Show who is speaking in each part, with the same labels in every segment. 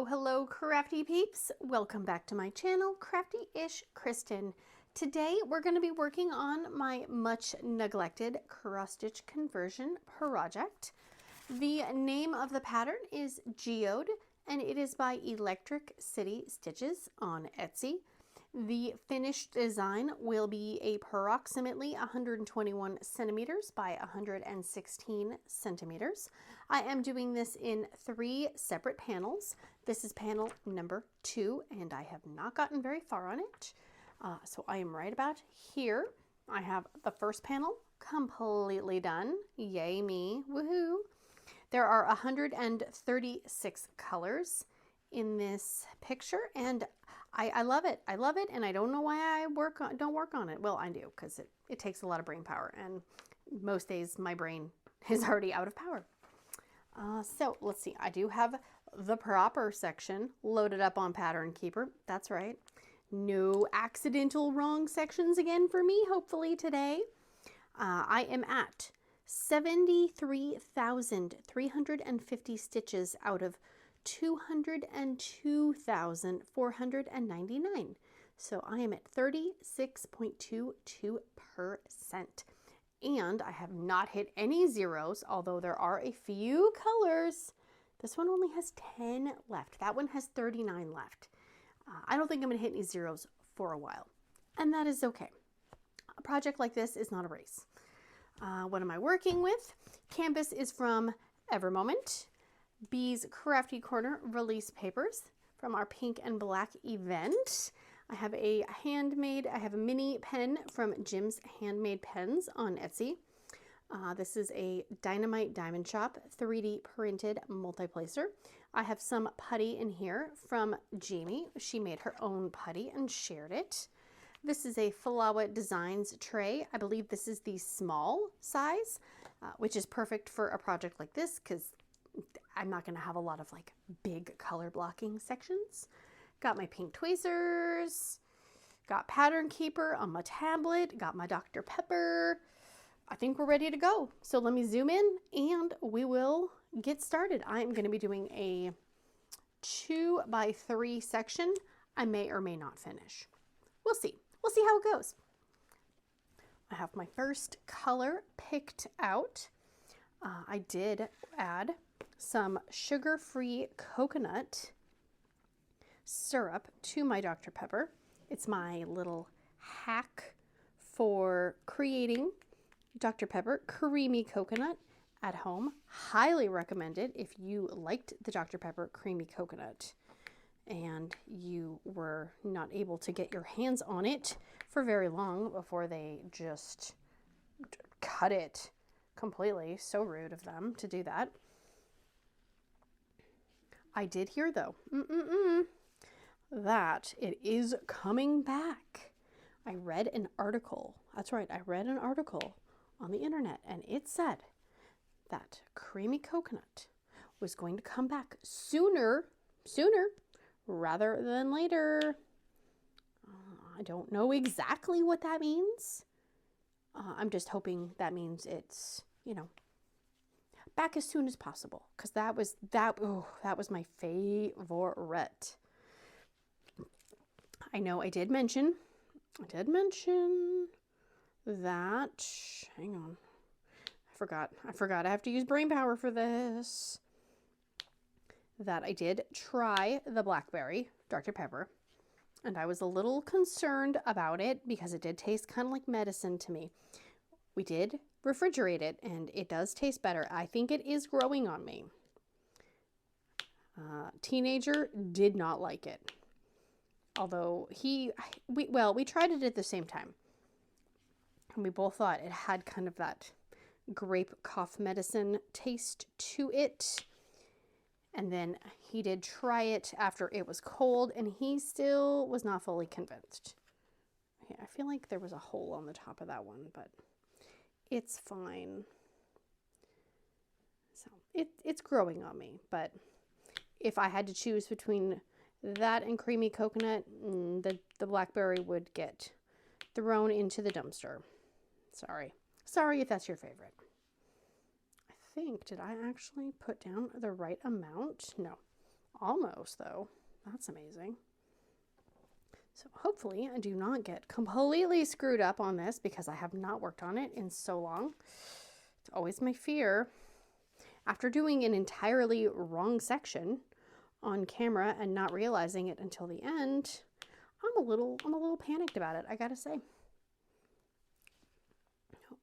Speaker 1: Hello, crafty peeps. Welcome back to my channel, Crafty-ish-kristyn. Today, we're going to be working on my much neglected cross-stitch conversion project. The name of the pattern is Geode, and it is by Electric City Stitches on Etsy. The finished design will be approximately 121 centimeters by 116 centimeters. I am doing this in 3 separate panels. This is panel number 2, and I have not gotten very far on it. So I am right about here. I have the first panel completely done. Yay me, woohoo. There are 136 colors in this picture, and I love it. I love it, and I don't know why I don't work on it. Well, I do, because it takes a lot of brain power, and most days my brain is already out of power. So let's see. I do have the proper section loaded up on Pattern Keeper. That's right. No accidental wrong sections again for me, hopefully today. I am at 73,350 stitches out of 202,499. So I am at 36.22%. And I have not hit any zeros, although there are a few colors. This one only has 10 left. That one has 39 left. I don't think I'm going to hit any zeros for a while. And that is okay. A project like this is not a race. What am I working with? Canvas is from Evermoment. Bee's Crafty Corner release papers from our pink and black event. I have a handmade, I have a mini pen from Jim's Handmade Pens on Etsy. This is a Dynamite Diamond Shop 3D printed multi-placer. I have some putty in here from Jamie. She made her own putty and shared it. This is a Flawa Designs tray. I believe this is the small size, which is perfect for a project like this because I'm not going to have a lot of like big color blocking sections. Got my pink tweezers, got Pattern Keeper on my tablet, got my Dr. Pepper. I think we're ready to go. So let me zoom in and we will get started. I'm going to be doing a 2x3 section. I may or may not finish. We'll see. We'll see how it goes. I have my first color picked out. I did add some sugar-free coconut syrup to my Dr. Pepper. It's my little hack for creating Dr. Pepper creamy coconut at home. Highly recommended if you liked the Dr. Pepper creamy coconut and you were not able to get your hands on it for very long before they just cut it completely. So rude of them to do that. I did hear though, that it is coming back. I read an article. That's right. I read an article on the internet and it said that creamy coconut was going to come back sooner rather than later. I don't know exactly what that means. I'm just hoping that means it's, back as soon as possible, because that was my favorite. I know I did mention that, hang on, I forgot I have to use brain power for this, that I did try the blackberry Dr. Pepper, and I was a little concerned about it because it did taste kind of like medicine to me. We did refrigerate it and it does taste better. I think it is growing on me. Teenager did not like it. Although we tried it at the same time. And we both thought it had kind of that grape cough medicine taste to it. And then he did try it after it was cold and he still was not fully convinced. Okay, I feel like there was a hole on the top of that one, but it's fine. So it's growing on me, but if I had to choose between that and creamy coconut, the blackberry would get thrown into the dumpster. Sorry if that's your favorite. I think, did I actually put down the right amount? No. Almost, though. That's amazing. So hopefully I do not get completely screwed up on this because I have not worked on it in so long. It's always my fear. After doing an entirely wrong section on camera and not realizing it until the end, I'm a little panicked about it, I gotta say.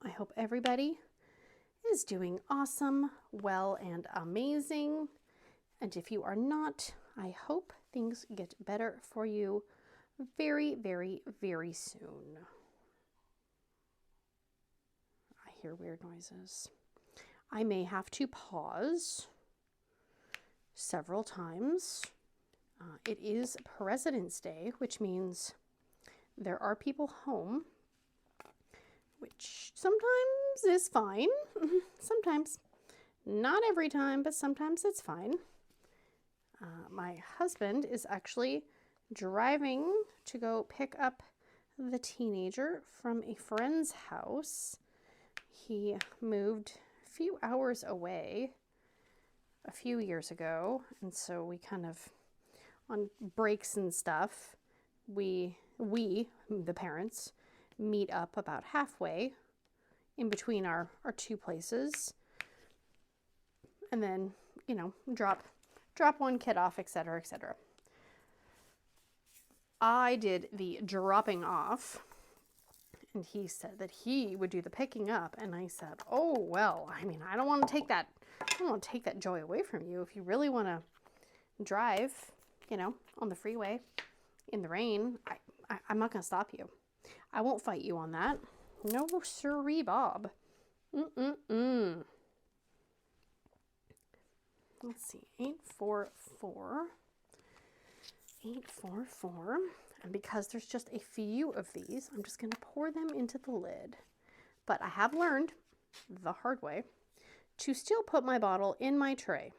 Speaker 1: I hope everybody is doing awesome, well, and amazing. And if you are not, I hope things get better for you very, very, very soon. I hear weird noises. I may have to pause several times. It is President's Day, which means there are people home, which sometimes is fine. Sometimes, not every time, but sometimes it's fine. My husband is actually driving to go pick up the teenager from a friend's house. He moved a few hours away a few years ago, and so we kind of, on breaks and stuff, we the parents, meet up about halfway in between our two places, and then, you know, drop one kid off, etc., etc. I did the dropping off, and he said that he would do the picking up, and I said, oh, well, I mean, I don't want to take that joy away from you. If you really want to drive, you know, on the freeway in the rain, I'm not going to stop you. I won't fight you on that. No sirree, Bob. Let's see, 844. 844. And because there's just a few of these, I'm just going to pour them into the lid. But I have learned the hard way to still put my bottle in my tray.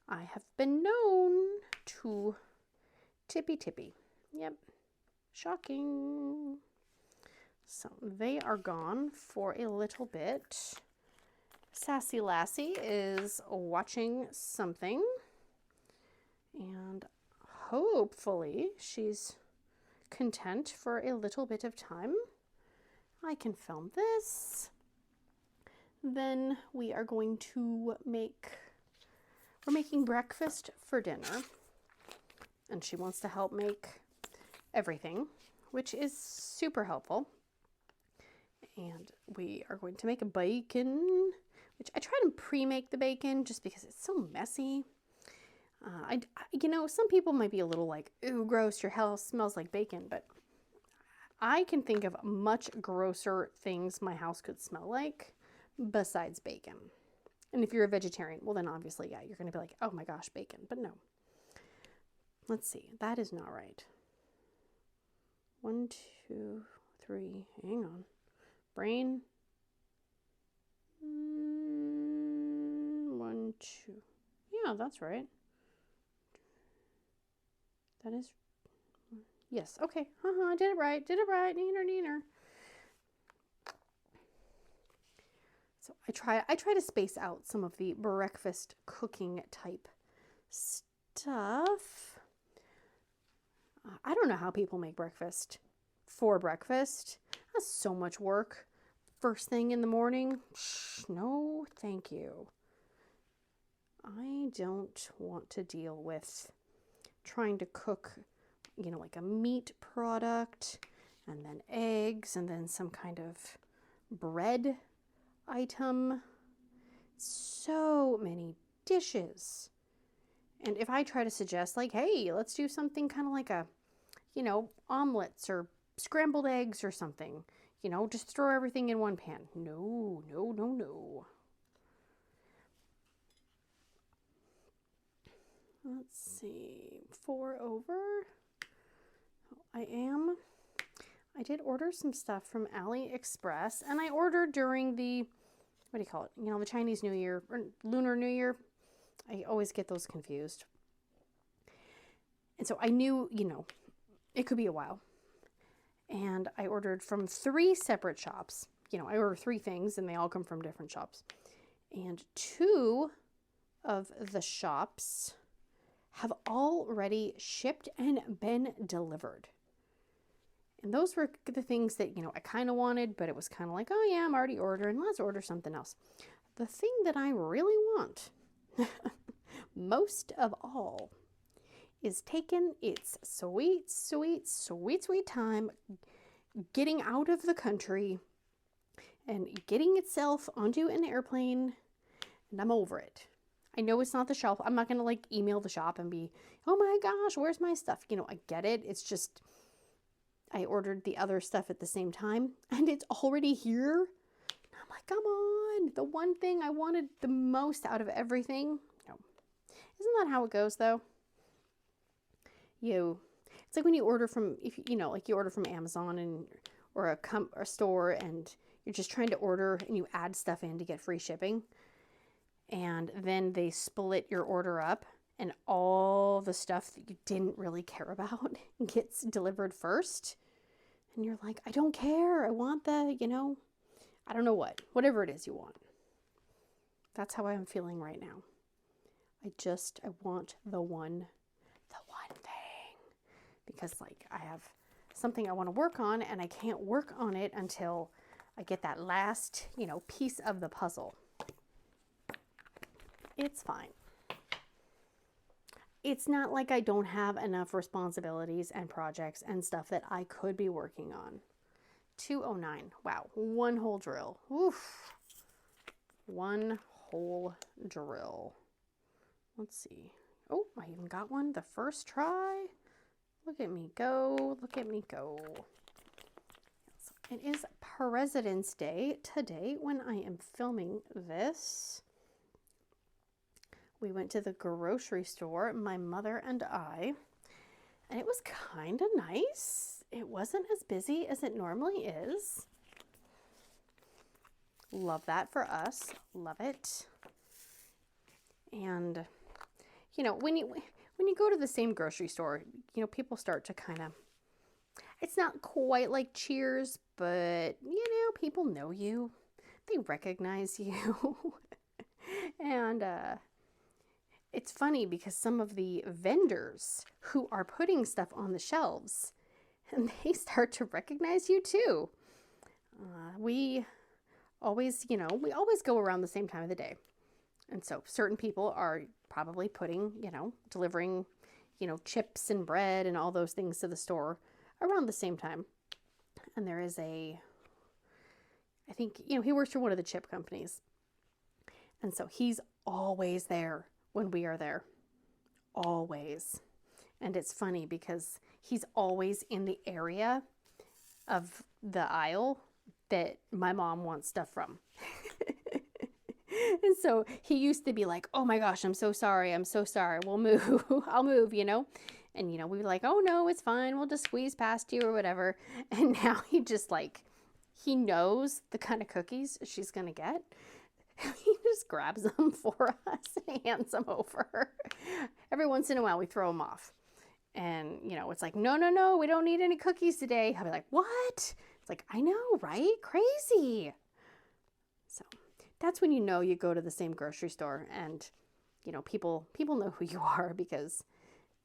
Speaker 1: I have been known to tippy. Yep. Shocking. So they are gone for a little bit. Sassy Lassie is watching something, and hopefully she's content for a little bit of time. I can film this. Then we are going to we're making breakfast for dinner, and she wants to help make everything, which is super helpful. And we are going to make a bacon, which I try to pre-make the bacon just because it's so messy. You know, some people might be a little like, ooh, gross, your house smells like bacon, but I can think of much grosser things my house could smell like besides bacon. And if you're a vegetarian, well then obviously, yeah, you're going to be like, oh my gosh, bacon, but no. Let's see, that is not right. 1, 2, 3, hang on. Brain. 1, 2. Yeah, that's right. That is, yes, okay. I did it right. Neener. So I try to space out some of the breakfast cooking type stuff. I don't know how people make breakfast for breakfast. That's so much work. First thing in the morning? No, thank you. I don't want to deal with trying to cook, you know, like a meat product, and then eggs, and then some kind of bread item. So many dishes. And if I try to suggest, like, hey, let's do something kind of like a, you know, omelets or scrambled eggs or something, you know, just throw everything in one pan. No. Let's see, 4 over. I did order some stuff from AliExpress, and I ordered during the, what do you call it? You know, the Chinese New Year or Lunar New Year. I always get those confused. And so I knew, you know, it could be a while. And I ordered from 3 separate shops. You know, I order 3 things and they all come from different shops. And 2 of the shops have already shipped and been delivered. And those were the things that, you know, I kind of wanted, but it was kind of like, oh yeah, I'm already ordering. Let's order something else. The thing that I really want, most of all, is taking its sweet, sweet, sweet, sweet time getting out of the country and getting itself onto an airplane, and I'm over it. I know it's not the shop. I'm not going to like email the shop and be, oh my gosh, where's my stuff? You know, I get it. It's just, I ordered the other stuff at the same time and it's already here. I'm like, come on. The one thing I wanted the most out of everything. No. Isn't that how it goes though? It's like when you order from, if you know, like you order from Amazon and or a store and you're just trying to order and you add stuff in to get free shipping. And then they split your order up and all the stuff that you didn't really care about gets delivered first. And you're like, I don't care. I want the, you know, I don't know whatever it is you want. That's how I'm feeling right now. I want the one thing. Because like I have something I want to work on and I can't work on it until I get that last, you know, piece of the puzzle. It's fine. It's not like I don't have enough responsibilities and projects and stuff that I could be working on. 209. Wow. One hole drill. Oof. One hole drill. Let's see. Oh, I even got one the first try. Look at me go. Look at me go. So it is President's Day today when I am filming this. We went to the grocery store, my mother and I, and it was kind of nice. It wasn't as busy as it normally is. Love that for us. Love it. And, you know, when you go to the same grocery store, you know, people start to kind of, it's not quite like Cheers, but, you know, people know you. They recognize you. And, it's funny because some of the vendors who are putting stuff on the shelves, and they start to recognize you too. We always go around the same time of the day. And so certain people are probably putting, you know, delivering, you know, chips and bread and all those things to the store around the same time. And there is I think, you know, he works for one of the chip companies. And so he's always there when we are there, always. And it's funny because he's always in the area of the aisle that my mom wants stuff from. And so he used to be like, oh my gosh, I'm so sorry. We'll move. I'll move, you know. And, you know, we were like, oh no, it's fine. We'll just squeeze past you or whatever. And now he just like, he knows the kind of cookies she's going to get. He just grabs them for us and hands them over. Every once in a while we throw them off. And, you know, it's like, no, we don't need any cookies today. I'll be like, what? It's like, I know, right? Crazy. So that's when you know you go to the same grocery store and, you know, people know who you are because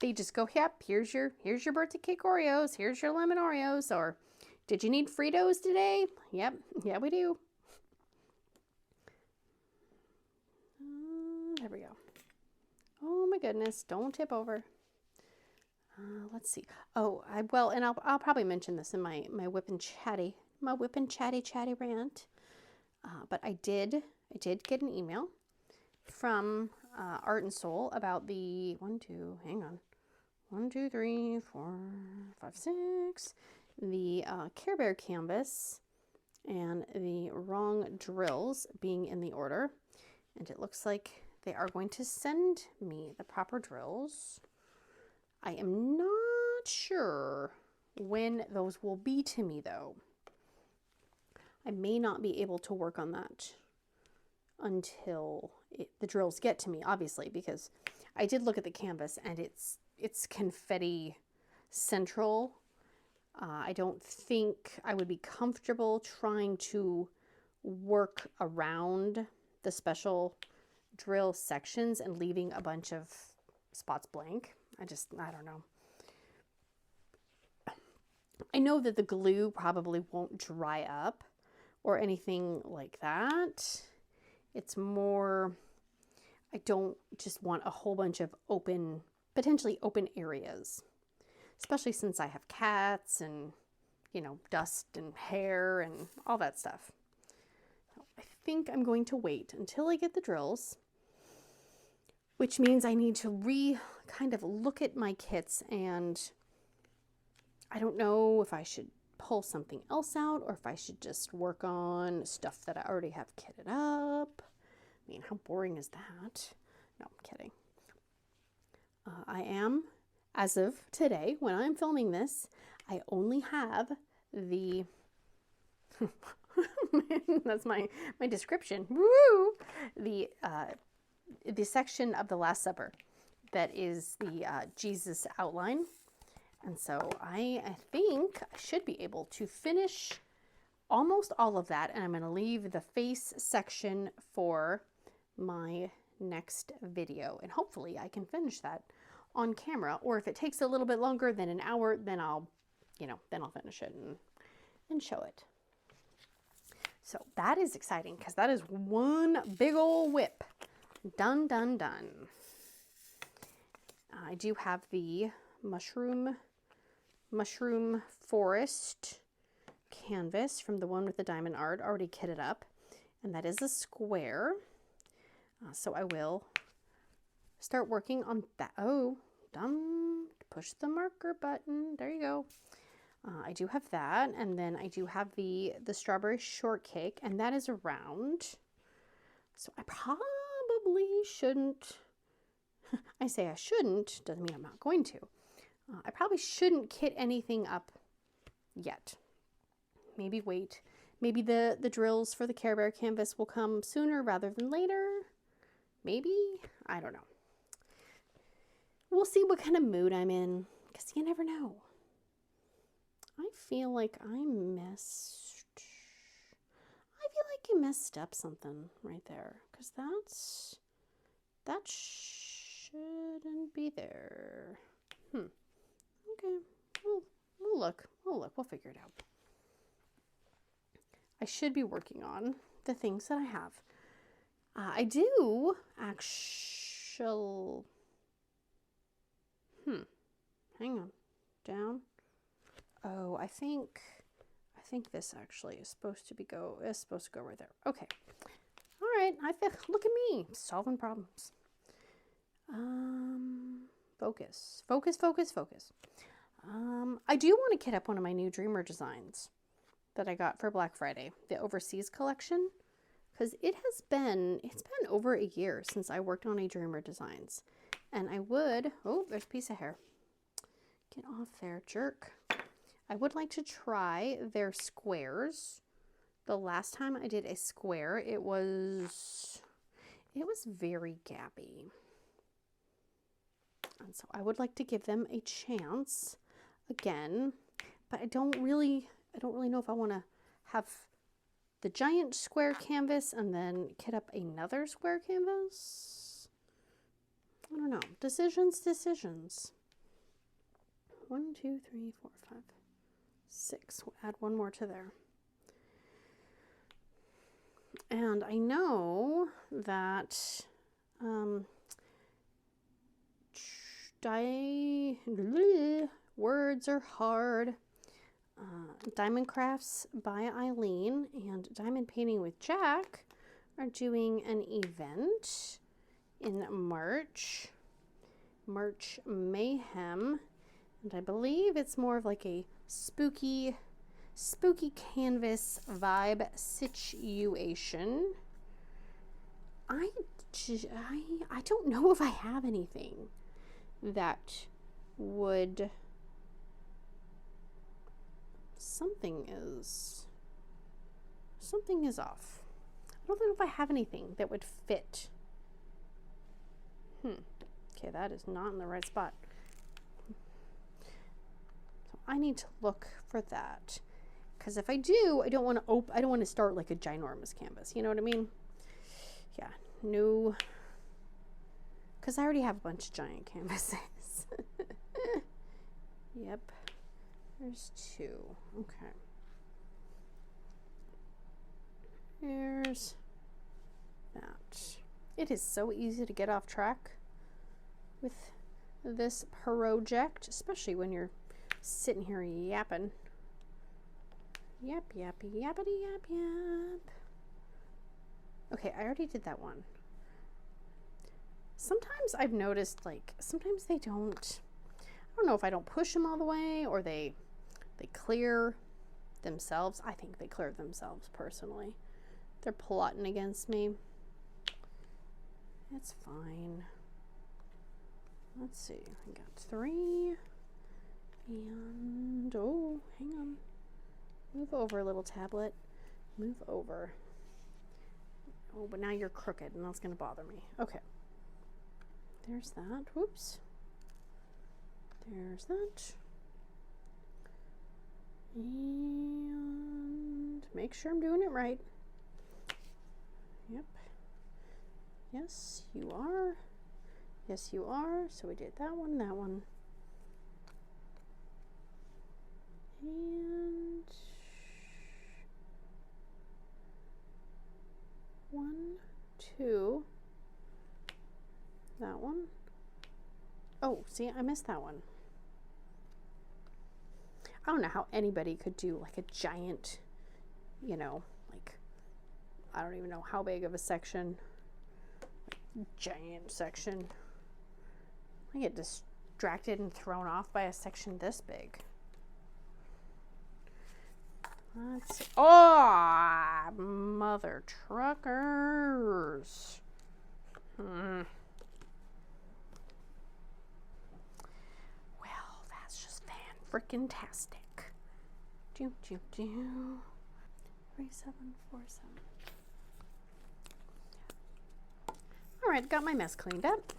Speaker 1: they just go, yep, here's your birthday cake Oreos. Here's your lemon Oreos. Or did you need Fritos today? Yep. Yeah, we do. There we go. Oh my goodness, don't tip over. Let's see. Oh, I'll probably mention this in my WIP&chatty rant. But I did get an email from Art and Soul about the 1, 2, 3, 4, 5, 6, the Care Bear canvas and the wrong drills being in the order. And it looks like they are going to send me the proper drills. I am not sure when those will be to me though. I may not be able to work on that until the drills get to me, obviously, because I did look at the canvas and it's confetti central. I don't think I would be comfortable trying to work around the special drill sections and leaving a bunch of spots blank. I don't know. I know that the glue probably won't dry up or anything like that. It's more, I don't just want a whole bunch of open, potentially open areas, especially since I have cats and, you know, dust and hair and all that stuff. So I think I'm going to wait until I get the drills, which means I need to kind of look at my kits, and I don't know if I should pull something else out or if I should just work on stuff that I already have kitted up. I mean, how boring is that? No, I'm kidding. I am, as of today, when I'm filming this, I only have the, that's my description, woo! The section of the Last Supper that is the Jesus outline. And so I think I should be able to finish almost all of that, and I'm going to leave the face section for my next video, and hopefully I can finish that on camera, or if it takes a little bit longer than an hour, then I'll finish it and show it. So that is exciting, because that is one big old whip. Done, done, done. I do have the mushroom forest canvas from the one with the diamond art already kitted up, and that is a square. So I will start working on that. Oh, done. Push the marker button. There you go. I do have that, and then I do have the strawberry shortcake, and that is a round. So I probably shouldn't. I say I shouldn't, doesn't mean I'm not going to. I probably shouldn't kit anything up yet. Maybe wait. Maybe the drills for the Care Bear canvas will come sooner rather than later. Maybe. I don't know. We'll see what kind of mood I'm in, because you never know. I feel like I messed up something right there, because that shouldn't be there. Okay, we'll look. We'll figure it out. I should be working on the things that I have. I do actually. Hang on. Down. Oh, I think this actually is supposed to go right there. Okay. All right. Look at me solving problems. Focus. I do want to kit up one of my new Dreamer designs that I got for Black Friday, the Overseas collection, because it's been over a year since I worked on a Dreamer designs, and oh, there's a piece of hair. Get off there, jerk. I would like to try their squares. The last time I did a square, it was very gappy. And so I would like to give them a chance again, but I don't really know if I want to have the giant square canvas and then kit up another square canvas. I don't know. Decisions. 1, 2, 3, 4, 5, 6. We'll add one more to there. And I know that words are hard. Diamond Crafts by Eileen and Diamond Painting with Jack are doing an event in March Mayhem, and I believe it's more of like a spooky canvas vibe situation. I don't know if I have anything that would. Something is off. I don't know if I have anything that would fit. Okay, that is not in the right spot. So I need to look for that, because if I do, I don't want to start like a ginormous canvas. You know what I mean? Yeah, no. because I already have a bunch of giant canvases. Yep, there's 2. Okay. Here's that. It is so easy to get off track with this project, especially when you're sitting here yapping. Yap, yappy, yappity, yap, yap. Okay, I already did that one. Sometimes I've noticed, like, sometimes they don't, I don't know if I don't push them all the way or they clear themselves. I think they clear themselves personally. They're plotting against me. It's fine. Let's see. I got 3. And, oh, hang on. Move over, little tablet. Move over. Oh, but now you're crooked and that's going to bother me. Okay. There's that. Whoops. There's that. And make sure I'm doing it right. Yep. Yes, you are. Yes, you are. So we did that one, that one. And 1, 2. That one. Oh, see, I missed that one. I don't know how anybody could do like a giant, you know, like, I don't even know how big of a section. Giant section. I get distracted and thrown off by a section this big. Let's see. Oh, mother truckers. Well, that's just fan-frickin-tastic. Do, do, do. 3747. All right, got my mess cleaned up.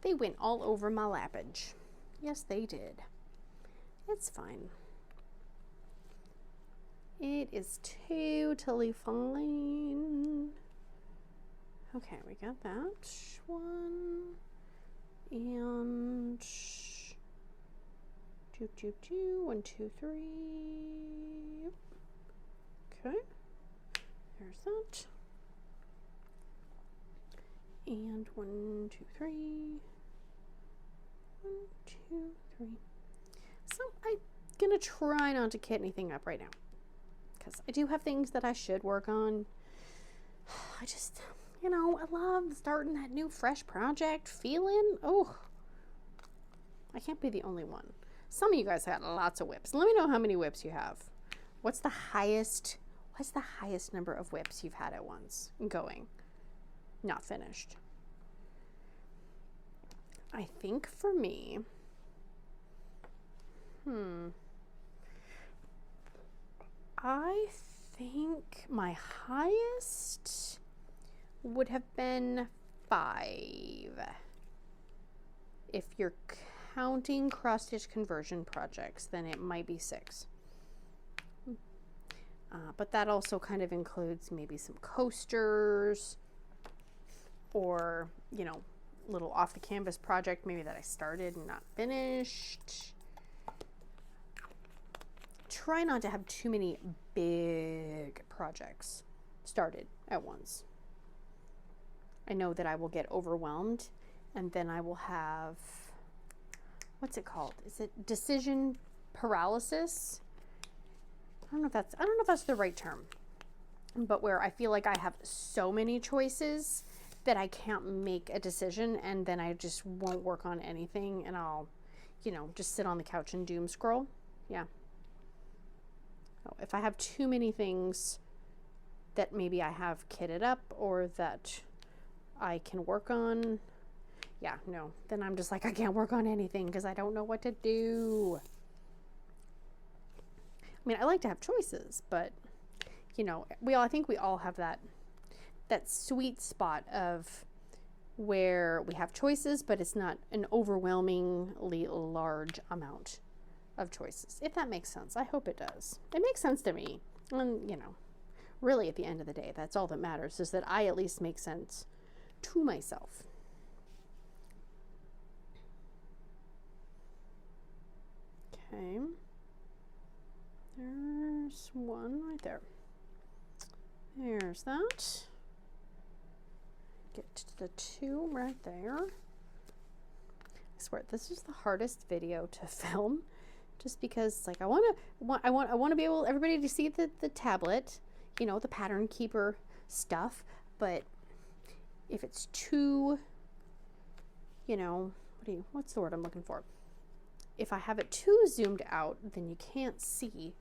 Speaker 1: They went all over my lappage. Yes, they did. It's fine. It is totally fine. Okay, we got that one. And 2, 2, 2, 1, 2, 3. Okay. There's that. And 1, 2, 3. 1, 2, 3. So I'm gonna try not to kit anything up right now, because I do have things that I should work on. I just, you know, I love starting that new fresh project feeling. Oh, I can't be the only one. Some of you guys had lots of WIPs. Let me know how many WIPs you have. What's the highest number of WIPs you've had at once going, not finished? I think for me, I think my highest would have been 5. If you're counting cross-stitch conversion projects, then it might be 6. But that also kind of includes maybe some coasters or, you know, little off the canvas project maybe that I started and not finished. Try not to have too many big projects started at once. I know that I will get overwhelmed, and then I will have, what's it called? Is it decision paralysis? I don't know if that's the right term, but where I feel like I have so many choices that I can't make a decision, and then I just won't work on anything, and I'll, you know, just sit on the couch and doom scroll. Yeah. If I have too many things that maybe I have kitted up or that I can work on, yeah, no, then I'm just like, I can't work on anything because I don't know what to do. I mean, I like to have choices, but, you know, I think we all have that sweet spot of where we have choices, but it's not an overwhelmingly large amount of choices, if that makes sense. I hope it does. It makes sense to me. And, you know, really at the end of the day, that's all that matters, is that I at least make sense to myself. Okay. There's one right there. There's that. Get to the two right there. I swear this is the hardest video to film, just because like I want to be able everybody to see the tablet, you know, the pattern keeper stuff, but if it's too, you know, what's the word I'm looking for? If I have it too zoomed out, then you can't see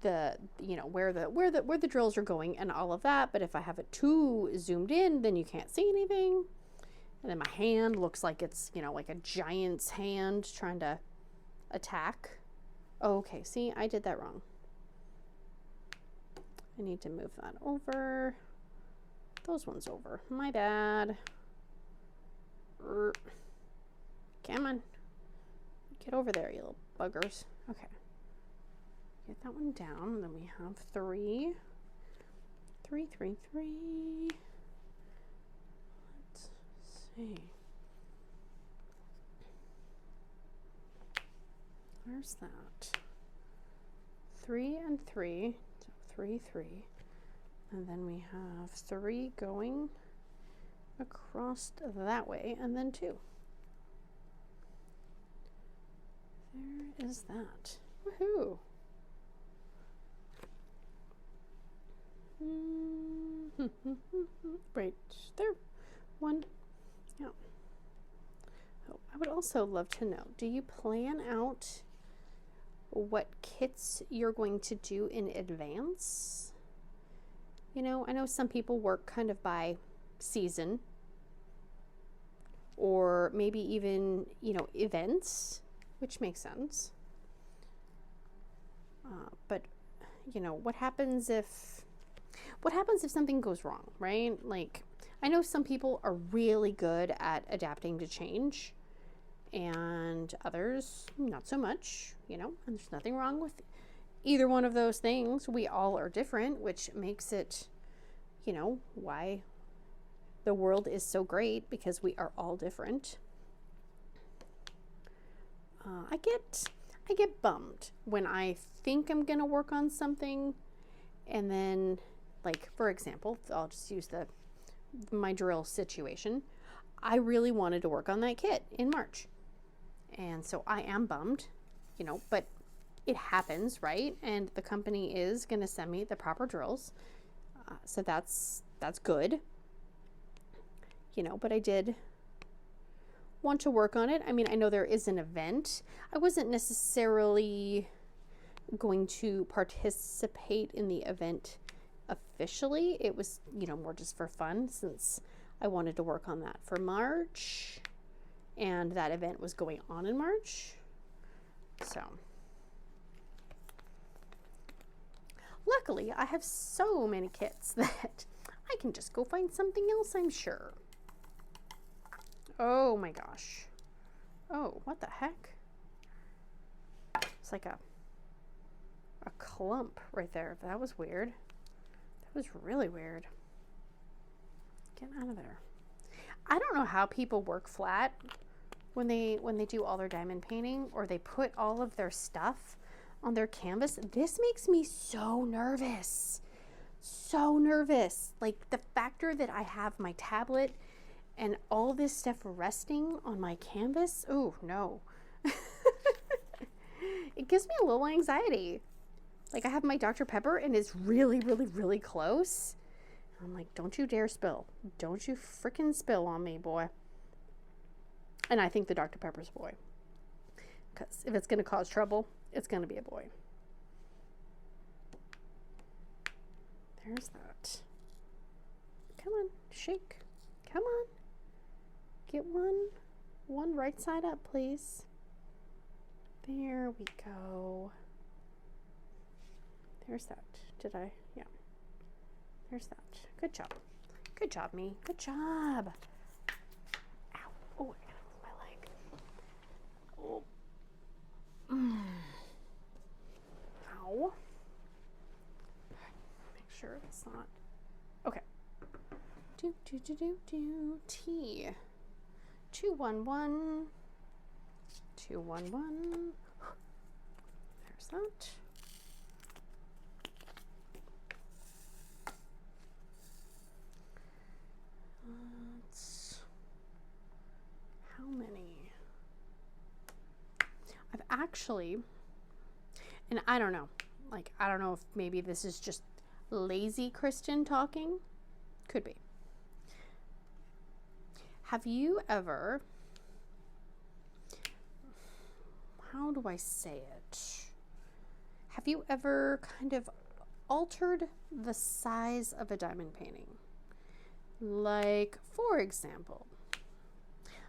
Speaker 1: the, you know, where the drills are going and all of that. But if I have it too zoomed in, then you can't see anything. And then my hand looks like it's, you know, like a giant's hand trying to attack. Oh, okay, see, I did that wrong. I need to move that over. Those ones over. My bad. Come on. Get over there, you little buggers. Okay. Get that one down. And then we have 3. 3, 3, 3. Let's see. Where's that? 3 and 3. So 3, 3. And then we have 3 going across that way, and then 2. There is that. Woohoo! Right there. 1. Yeah. Oh, I would also love to know, do you plan out what kits you're going to do in advance? You know, I know some people work kind of by season, or maybe even, you know, events, which makes sense. But, you know, what happens if something goes wrong, right? Like, I know some people are really good at adapting to change, and others not so much, you know, and there's nothing wrong with either one of those things. We all are different, which makes it, you know, why the world is so great, because we are all different. I get bummed when I think I'm gonna work on something, and then, like, for example, I'll just use my drill situation. I really wanted to work on that kit in March, and so I am bummed, you know, but it happens, right? And the company is gonna send me the proper drills, so that's good, you know. But I did want to work on it. I mean, I know there is an event. I wasn't necessarily going to participate in the event officially. It was, you know, more just for fun, since I wanted to work on that for March, and that event was going on in March. So luckily I have so many kits that I can just go find something else, I'm sure. Oh my gosh. Oh, what the heck? It's like a clump right there. That was weird. That was really weird. Get out of there. I don't know how people work flat when they do all their diamond painting, or they put all of their stuff on their canvas. This makes me so nervous. So nervous. Like, the factor that I have my tablet and all this stuff resting on my canvas. Oh, no. It gives me a little anxiety. Like, I have my Dr. Pepper, and it's really, really, really close. I'm like, don't you dare spill. Don't you frickin' spill on me, boy. And I think the Dr. Pepper's a boy. Because if it's going to cause trouble, it's going to be a boy. There's that. Come on, shake. Come on. Get one right side up, please. There we go. There's that. Did I? Yeah. There's that. Good job. Good job, me. Good job. Ow. Oh, I gotta move my leg. Oh. Ow. Make sure it's not. Okay. T 211 211. There's that. How many? I've actually, and I don't know, like, I don't know if maybe this is just lazy Kristen talking. Could be. Have you ever, how do I say it? Have you ever kind of altered the size of a diamond painting? Like, for example,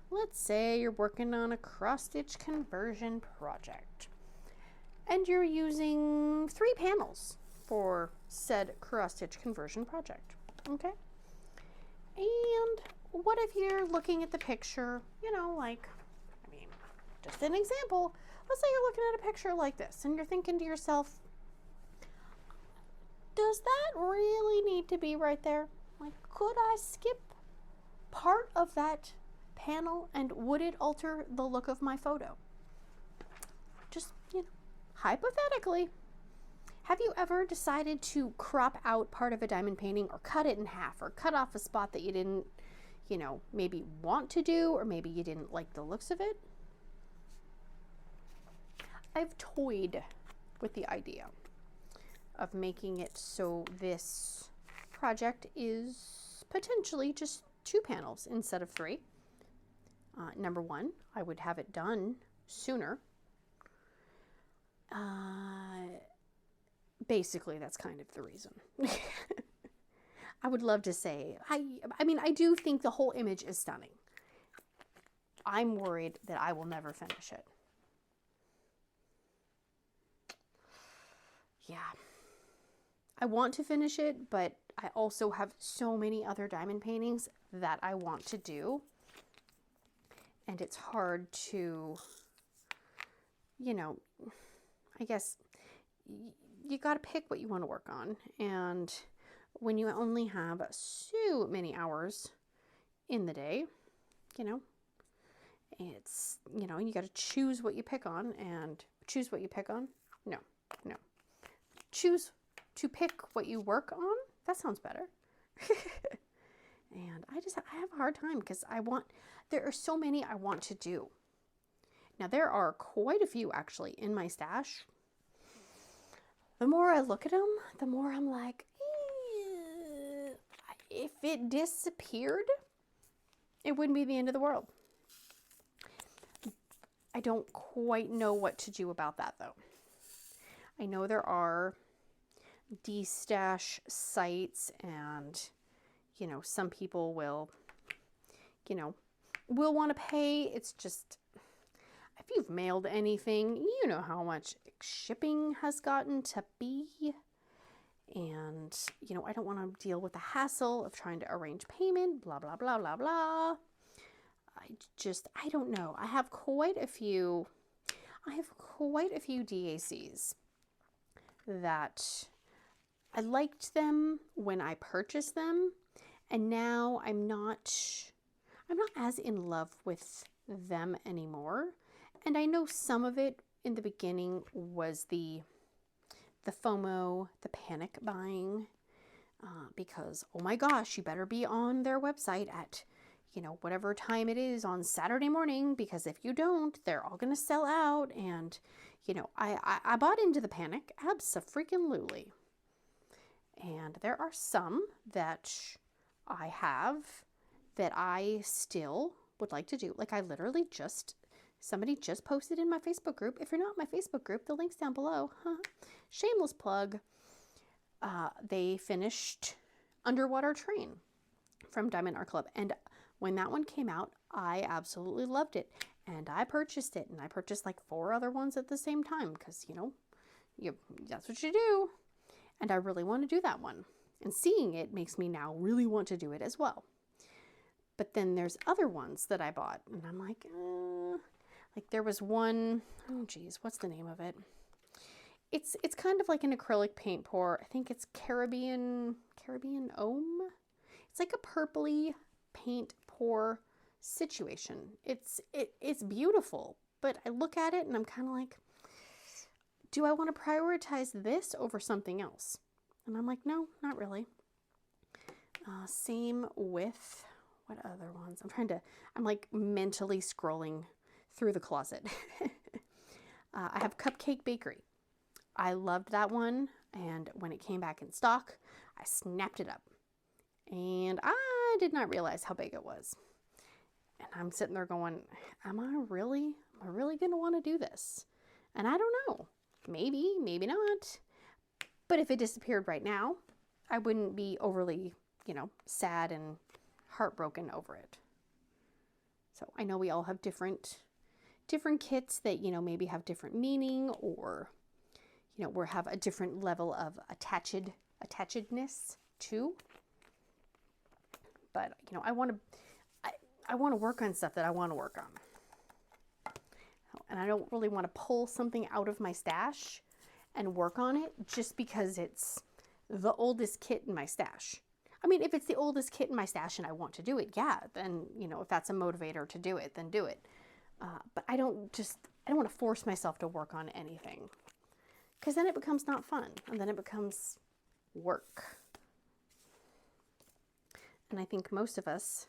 Speaker 1: let's say you're working on a cross-stitch conversion project and you're using 3 panels for said cross-stitch conversion project, okay? And what if you're looking at the picture, you know, like, I mean, just an example, let's say you're looking at a picture like this and you're thinking to yourself, does that really need to be right there? Like, could I skip part of that panel and would it alter the look of my photo? Just, you know, hypothetically. Have you ever decided to crop out part of a diamond painting or cut it in half or cut off a spot that you didn't, you know, maybe want to do, or maybe you didn't like the looks of it? I've toyed with the idea of making it so this project is potentially just 2 panels instead of 3. Number 1, I would have it done sooner. Basically, that's kind of the reason. I would love to say, I mean, I do think the whole image is stunning. I'm worried that I will never finish it. Yeah. I want to finish it, but I also have so many other diamond paintings that I want to do. And it's hard to, you know, I guess you got to pick what you want to work on. And when you only have so many hours in the day, you know, it's, you know, you got to choose what you pick on and choose what you pick on. No. Choose to pick what you work on. That sounds better. And I have a hard time because there are so many I want to do. Now there are quite a few actually in my stash. The more I look at them, the more I'm like, if it disappeared, it wouldn't be the end of the world. I don't quite know what to do about that though. I know there are destash sites and, you know, some people will, you know, will want to pay. It's just, if you've mailed anything, you know how much shipping has gotten to be. And, you know, I don't want to deal with the hassle of trying to arrange payment, blah, blah, blah, blah, blah. I don't know. I have quite a few DACs that I liked them when I purchased them. And now I'm not as in love with them anymore. And I know some of it in the beginning was the FOMO, the panic buying, because, oh my gosh, you better be on their website at, you know, whatever time it is on Saturday morning, because if you don't, they're all going to sell out. And, you know, I bought into the panic, abso-freaking-lutely. And there are some that I have that I still would like to do. Like, I literally somebody just posted in my Facebook group. If you're not in my Facebook group, the link's down below. Shameless plug. They finished Underwater Train from Diamond Art Club. And when that one came out, I absolutely loved it. And I purchased it. And I purchased like 4 other ones at the same time. Because, you know, that's what you do. And I really want to do that one. And seeing it makes me now really want to do it as well. But then there's other ones that I bought. And I'm like there was one, oh geez, what's the name of it? It's kind of like an acrylic paint pour. I think it's Caribbean Ohm. It's like a purpley paint pour situation. It's beautiful, but I look at it and I'm kind of like, do I want to prioritize this over something else? And I'm like, no, not really. Same with, what other ones? I'm like mentally scrolling through the closet. I have Cupcake Bakery. I loved that one, and when it came back in stock, I snapped it up. And I did not realize how big it was. And I'm sitting there going, am I really going to want to do this? And I don't know. Maybe, maybe not. But if it disappeared right now, I wouldn't be overly, sad and heartbroken over it. So I know we all have different kits that, maybe have different meaning, or, or have a different level of attachedness to. But, I want to work on stuff that I want to work on. And I don't really want to pull something out of my stash and work on it just because it's the oldest kit in my stash. I mean, if it's the oldest kit in my stash and I want to do it, yeah, then, if that's a motivator to do it, then do it. But I don't want to force myself to work on anything, because then it becomes not fun, and then it becomes work. And I think most of us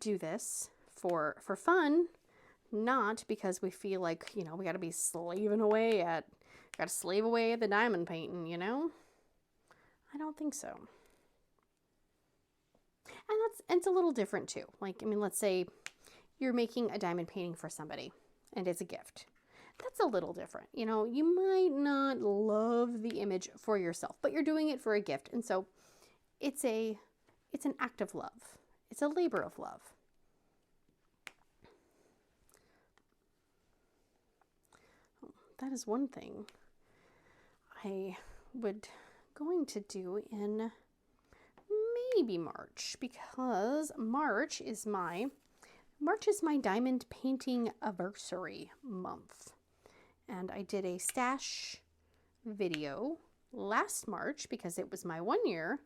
Speaker 1: do this for fun, not because we feel like, we got to be slaving away at, got to slave away at the diamond painting, I don't think so. And it's a little different too. Like, let's say you're making a diamond painting for somebody and it's a gift. That's a little different. You might not love the image for yourself, but you're doing it for a gift. And so it's an act of love. It's a labor of love. That is one thing I would going to do in maybe March, because March is my diamond painting anniversary month. And I did a stash video last March because it was my 1-year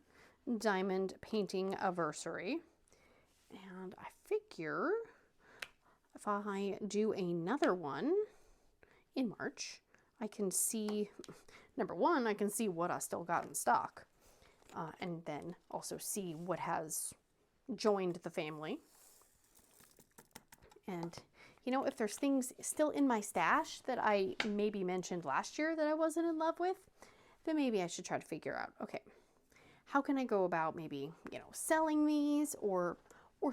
Speaker 1: diamond painting anniversary. And I figure if I do another one in March, I can see, number one, I can see what I still got in stock. And then also see what has joined the family. And, if there's things still in my stash that I maybe mentioned last year that I wasn't in love with, then maybe I should try to figure out, okay, how can I go about maybe, selling these or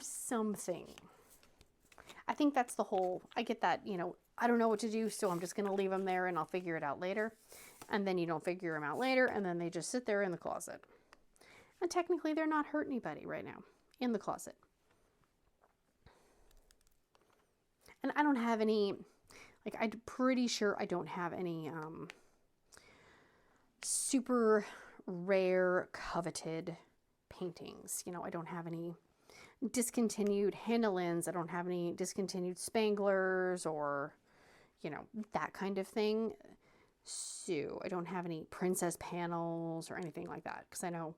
Speaker 1: something. I think that's the whole, I get that, I don't know what to do, so I'm just going to leave them there and I'll figure it out later. And then you don't figure them out later, and then they just sit there in the closet. And technically, they're not hurt anybody right now in the closet. And I don't have any, I'm pretty sure I don't have any super rare, coveted paintings. I don't have any discontinued Handlins. I don't have any discontinued Spanglers or, that kind of thing. So I don't have any princess panels or anything like that, because I know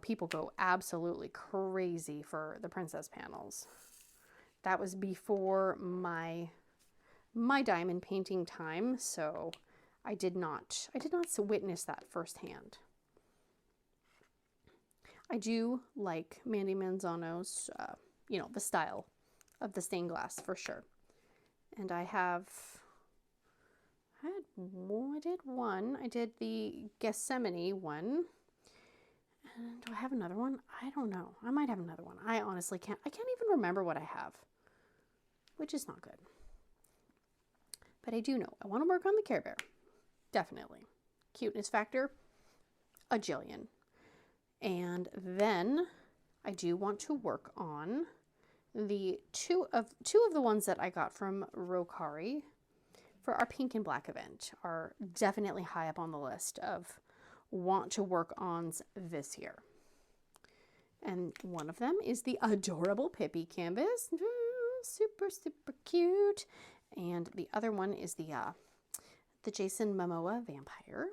Speaker 1: people go absolutely crazy for the princess panels. That was before my diamond painting time, so I did not witness that firsthand. I do like Mandy Manzano's, the style of the stained glass for sure. And I did one. I did the Gethsemane one. And do I have another one? I don't know. I might have another one. I honestly can't. I can't even remember what I have, which is not good. But I do know I want to work on the Care Bear. Definitely. Cuteness factor, a jillion. And then I do want to work on the two of the ones that I got from Rokari for our pink and black event are definitely high up on the list of want to work ons this year. And one of them is the adorable Pippy canvas. Super, super cute. And the other one is the Jason Momoa vampire.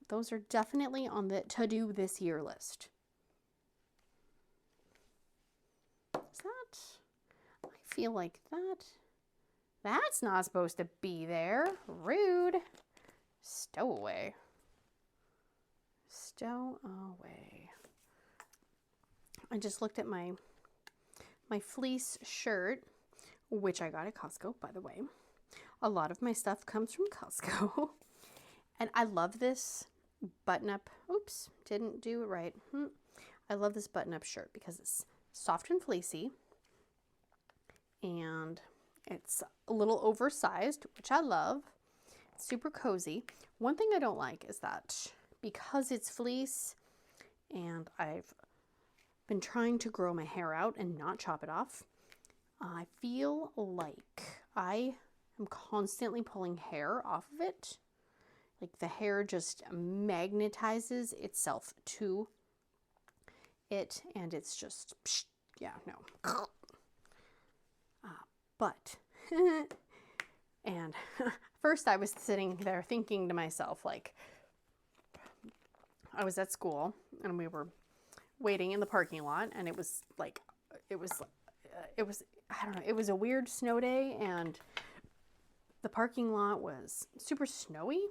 Speaker 1: Those are definitely on the to-do this year list. feel like that's not supposed to be there. Rude. Stow away. Stow away. I just looked at my fleece shirt, which I got at Costco, by the way. A lot of my stuff comes from Costco. And I love this button-up. Oops, didn't do it right. I love this button-up shirt because it's soft and fleecy. And it's a little oversized, which I love. It's super cozy. One thing I don't like is that because it's fleece and I've been trying to grow my hair out and not chop it off, I feel like I am constantly pulling hair off of it. Like the hair just magnetizes itself to it, and it's just, yeah, no. But, and first I was sitting there thinking to myself, like, I was at school and we were waiting in the parking lot, and it was, I don't know, it was a weird snow day, and the parking lot was super snowy,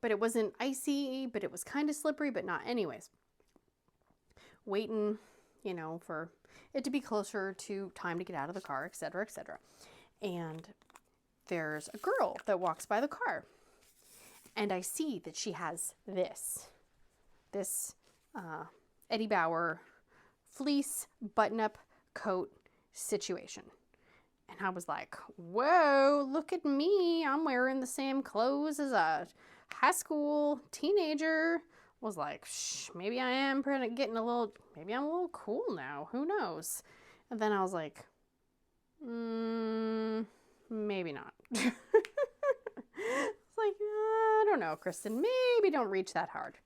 Speaker 1: but it wasn't icy, but it was kind of slippery, but not. Anyways, waiting, you know, for it to be closer to time to get out of the car, etc., etc. And there's a girl that walks by the car, and I see that she has this Eddie Bauer fleece button-up coat situation. And I was like, whoa, look at me. I'm wearing the same clothes as a high school teenager. Was like, maybe I am getting maybe I'm a little cool now. Who knows? And then I was like, maybe not. It's like, I don't know, Kristen, maybe don't reach that hard.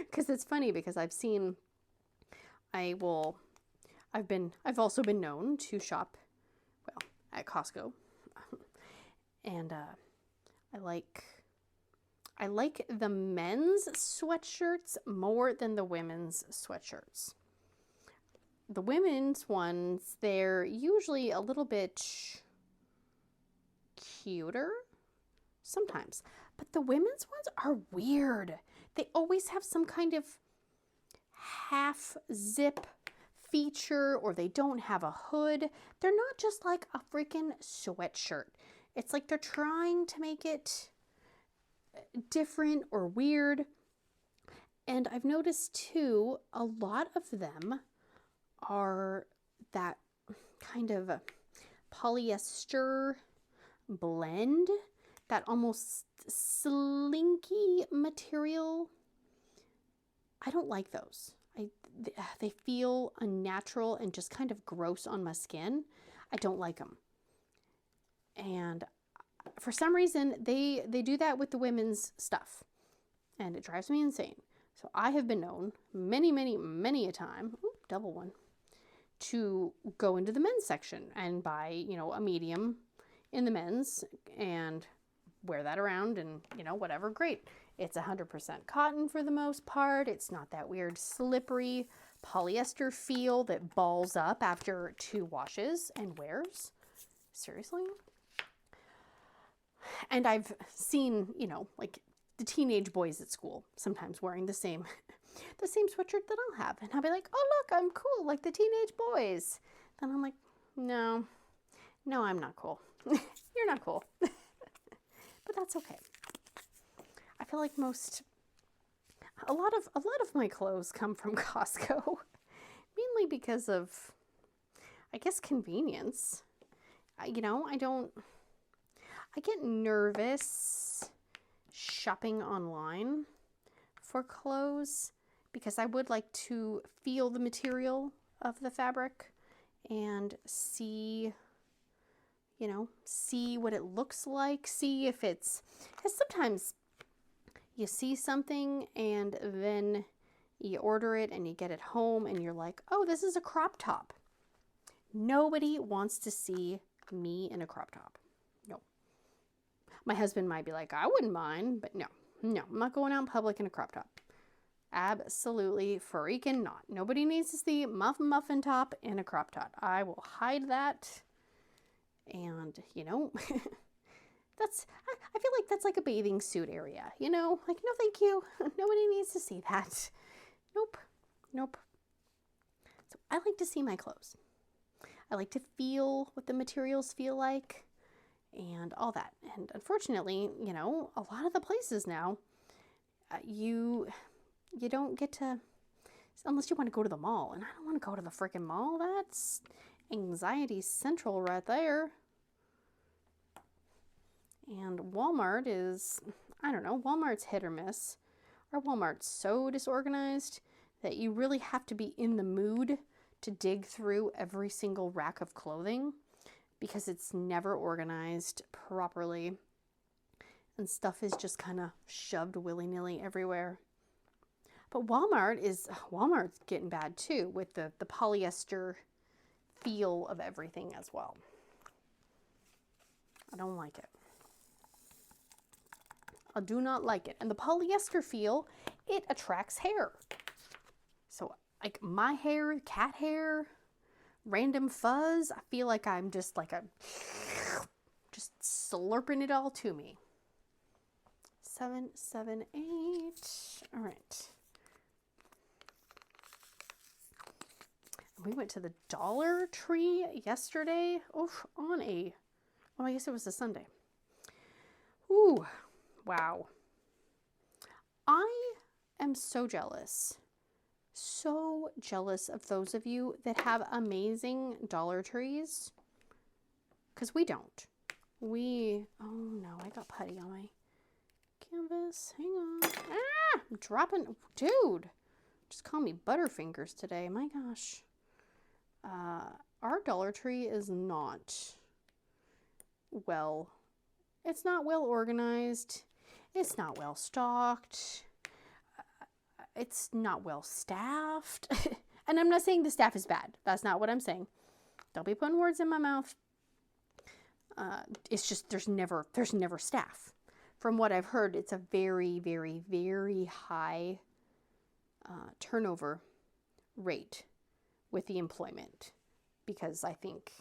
Speaker 1: Because it's funny, because I've also been known to shop, well, at Costco. And I like the men's sweatshirts more than the women's sweatshirts. The women's ones, they're usually a little bit cuter sometimes, but the women's ones are weird. They always have some kind of half zip feature, or they don't have a hood. They're not just like a freaking sweatshirt. It's like they're trying to make it different or weird. And I've noticed too, a lot of them are that kind of polyester blend, that almost slinky material. I don't like those. They feel unnatural and just kind of gross on my skin. I don't like them. And for some reason, they do that with the women's stuff, and it drives me insane. So I have been known many a time, double one, to go into the men's section and buy, you know, a medium in the men's and wear that around, and, you know, whatever, great. It's 100% cotton for the most part. It's not that weird slippery polyester feel that balls up after 2 washes and wears. Seriously? And I've seen, you know, like the teenage boys at school sometimes wearing the same sweatshirt that I'll have. And I'll be like, oh, look, I'm cool like the teenage boys. Then I'm like, no, I'm not cool. You're not cool. But that's okay. I feel like a lot of my clothes come from Costco, mainly because of, I guess, convenience. I get nervous shopping online for clothes because I would like to feel the material of the fabric and see what it looks like, see if it's, because sometimes you see something and then you order it and you get it home and you're like, oh, this is a crop top. Nobody wants to see me in a crop top. No. My husband might be like, I wouldn't mind, but no, I'm not going out in public in a crop top. Absolutely freaking not. Nobody needs to see muffin top in a crop top. I will hide that. And, you know, I feel like that's like a bathing suit area, you know? Like, no thank you. Nobody needs to see that. Nope. Nope. So I like to see my clothes. I like to feel what the materials feel like and all that. And unfortunately, you know, a lot of the places now, you don't get to, unless you want to go to the mall. And I don't want to go to the freaking mall. That's anxiety central right there. And Walmart is, I don't know, Walmart's hit or miss. Our Walmart's so disorganized that you really have to be in the mood to dig through every single rack of clothing because it's never organized properly and stuff is just kind of shoved willy-nilly everywhere. But Walmart's getting bad too with the polyester feel of everything as well. I don't like it. I do not like it. And the polyester feel, it attracts hair. So like my hair, cat hair, random fuzz, I feel like I'm just like just slurping it all to me. 7, 7, 8. All right. We went to the Dollar Tree yesterday. Oh, I guess it was a Sunday. Ooh, wow. I am so jealous. So jealous of those of you that have amazing Dollar Trees. Because we don't. Oh no, I got putty on my canvas. Hang on. Ah, I'm dropping. Dude, just call me Butterfingers today. My gosh. Our Dollar Tree is not well. It's not well organized. It's not well stocked. It's not well staffed. And I'm not saying the staff is bad. That's not what I'm saying. Don't be putting words in my mouth. It's just there's never staff. From what I've heard, it's a very, very, very high turnover rate with the employment, because I think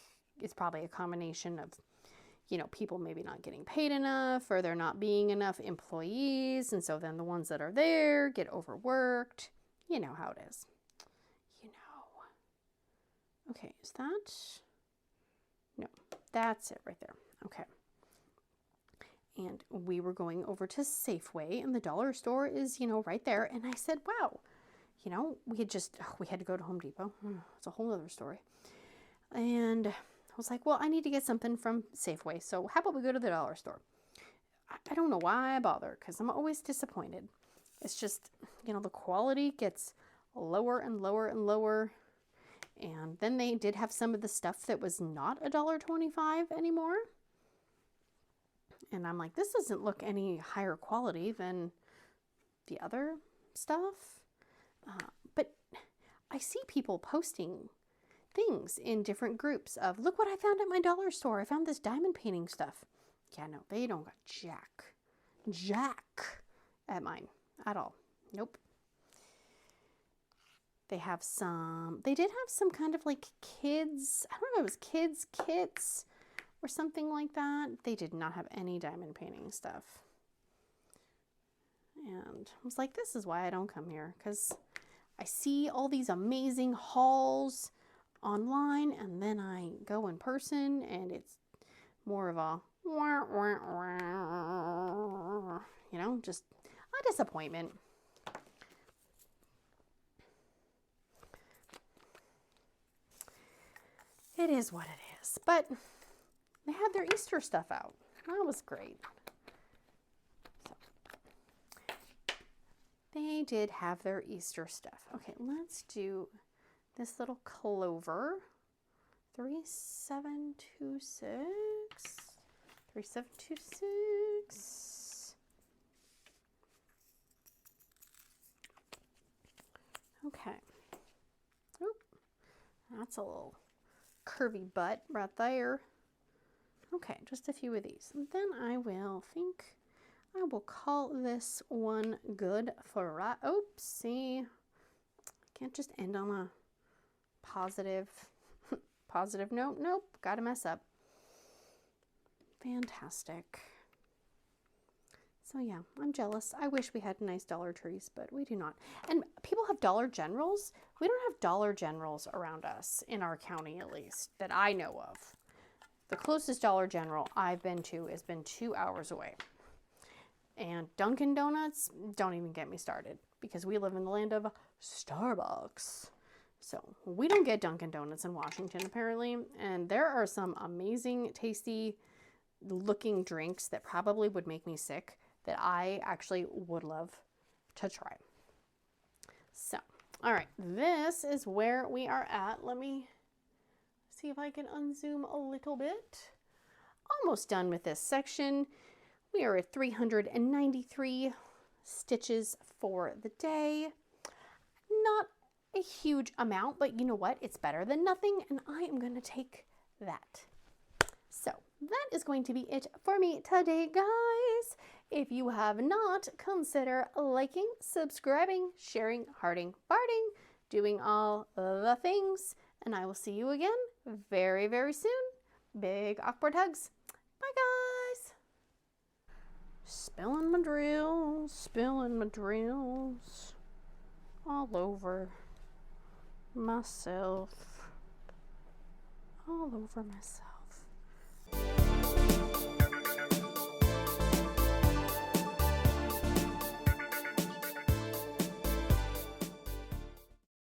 Speaker 1: it's probably a combination of, you know, people maybe not getting paid enough, or there not being enough employees, and so then the ones that are there get overworked. You know how it is. You know. Okay, is that? No, that's it right there. Okay. And we were going over to Safeway, and the dollar store is, you know, right there. And I said, wow, you know, we had to go to Home Depot. It's a whole other story. And I was like, well, I need to get something from Safeway. So how about we go to the dollar store? I don't know why I bother, because I'm always disappointed. It's just, you know, the quality gets lower and lower and lower. And then they did have some of the stuff that was not $1.25 anymore. And I'm like, this doesn't look any higher quality than the other stuff. But I see people posting things in different groups of, look what I found at my dollar store. I found this diamond painting stuff. Yeah, no, they don't got jack at mine at all. Nope. They did have some kind of like kids, I don't know if it was kids kits or something like that. They did not have any diamond painting stuff. And I was like, this is why I don't come here, because I see all these amazing hauls online, and then I go in person and it's more of a, you know, just a disappointment. It is what it is. But they had their Easter stuff out. That was great. So, they did have their Easter stuff. Okay, let's do this little clover. 3726. 3726. Okay. Oop. That's a little curvy butt right there. Okay, just a few of these. And then I will think I will call this one good for right. Oopsie. Can't just end on a positive positive note. Nope, gotta mess up. Fantastic. So yeah, I'm jealous. I wish we had nice Dollar Trees, but we do not. And people have Dollar Generals. We don't have Dollar Generals around us, in our county at least, that I know of. The closest Dollar General I've been to has been 2 hours away. And Dunkin' Donuts, don't even get me started, because we live in the land of Starbucks. So we don't get Dunkin' Donuts in Washington, apparently. And there are some amazing, tasty looking drinks that probably would make me sick that I actually would love to try. So, all right, this is where we are at. Let me see if I can unzoom a little bit. Almost done with this section. We are at 393 stitches for the day. Not a huge amount, but you know what? It's better than nothing, and I am going to take that. So that is going to be it for me today, guys. If you have not, consider liking, subscribing, sharing, hearting, farting, doing all the things, and I will see you again very, very soon. Big awkward hugs. Bye, guys. Spilling my drills all over myself. All over myself.